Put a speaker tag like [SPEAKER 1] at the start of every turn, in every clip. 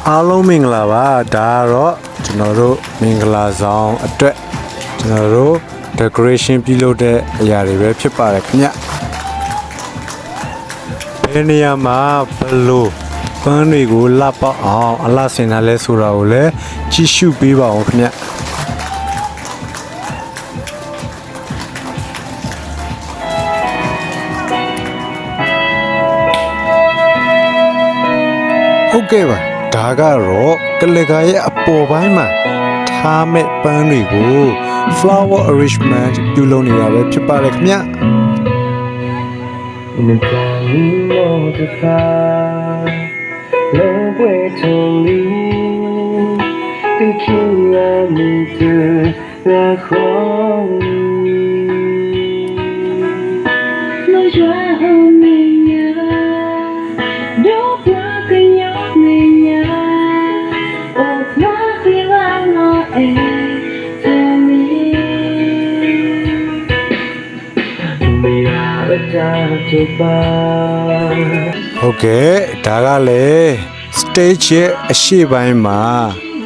[SPEAKER 1] အားလုံးမင်္ဂလာပါဒါကတော့ကျွန်တော်တို့မင်္ဂလာဆောင်အတွက်ကျွန်တော်တို့ decoration ပြုလုပ်တဲ့အရာတွေပဲဖြစ်ပါတယ်ခင်ဗျဘယ်နေရာမှာဘလို့ပန်းတွေကိုလှပအောင်အလှဆင်ထားလဲဆိုတာကိုလည်းကြည့်ရှုပေးပါအောင်ခင်ဗျဟုတ်ကဲ့ပါဒါကတော့ကလကာရဲ့အပေါ်ပိုင်းမှာထားမဲ့ပန်းတွေကို flower arrangement ပြုလုပ်နေတာပဲဖြစ်ပါတယ်ခင်ဗျ ဟုတ်ကဲ့ဒါကလည်း stage ရဲ့အရှေ့ပိုင်းမှာ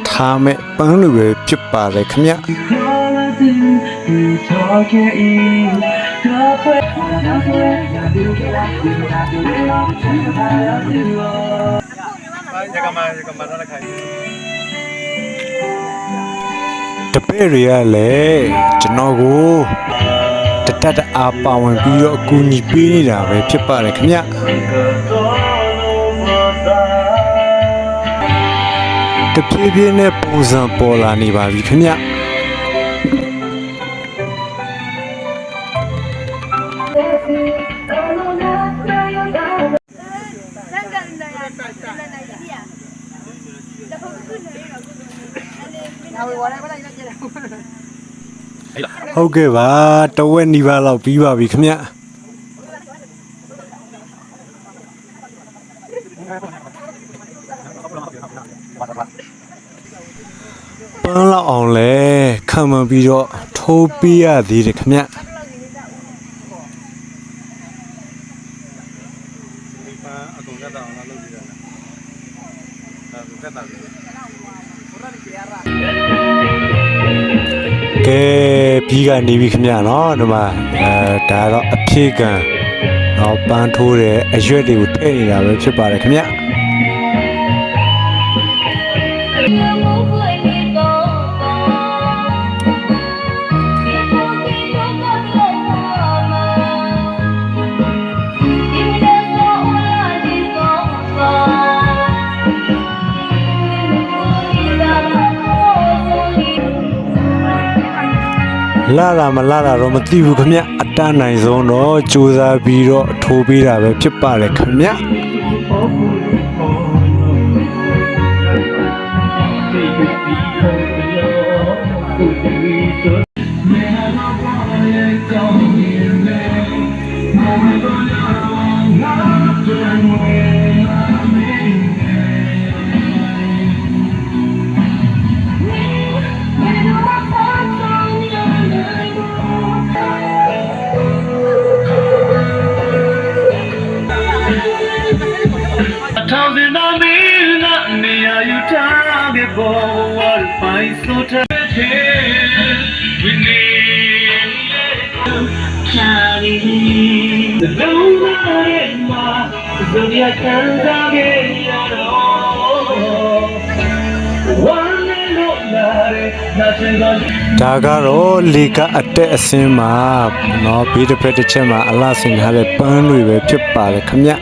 [SPEAKER 1] ထားမဲ့ပန်းလိုပဲဖြစ်ပါတယ်ခင်ဗျတပည့်တွေကလည်းကျွန်တော်ကိုတတ်အားပါဝင်ပြီးတော့အကူအညီပေးနေတာပဲဖြစ်ပါတယ်ခင်ဗျတဖြည်းဖြည်းနဲ့ပုံစံပေါ်လာနေပါပြီခင်ဗျဟုတ်ကဲ့ပါတဝက်နီးပါးလောက်ပြီးပါပြီခင်ဗျပန်းလောက်အောင်လဲခံမှန်ပြီးတော့ထိုးပေးရသေးတယ်ခင်ဗျကဲပြီးကနေပြီခင်ဗျာနော်ဒီမှာဒါတော့အဖြည့်ကန်တော့ပန်းထိုးတယ်အရွက်တွေကိုထည့်နေတာပဲဖြစ်ပါတယ်ခင်ဗျလာလာမလာလာတော့မသိဘူးခင်ဗျအတန်းနိုင်ဆုံးတော့စူးစမ်းပြီးတော့ထိုးပေးတာပဲဖြစ်ပါတယ်ခင်ဗျဒါကတော့လေကအတက်အစင်းမှာเนาะဘေးတစ်ဖက်တစ်ချက်မှာအလှဆင်ထားတဲ့ပန်းတွေပဲဖြစ်ပါတယ်ခင်ဗျ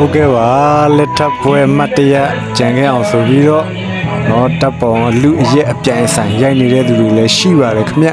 [SPEAKER 1] ဟုတ်ကဲ့ပါလက်ထပ်ပွဲမှတ်တရကြံခဲ့အောင်ဆိုပြီးတော့တော့တပ်ပုံလူအရက်အပြိုင်ဆိုင်ရိုက်နေတဲ့သူတွေလည်းရှိပါတယ်ခင်ဗျ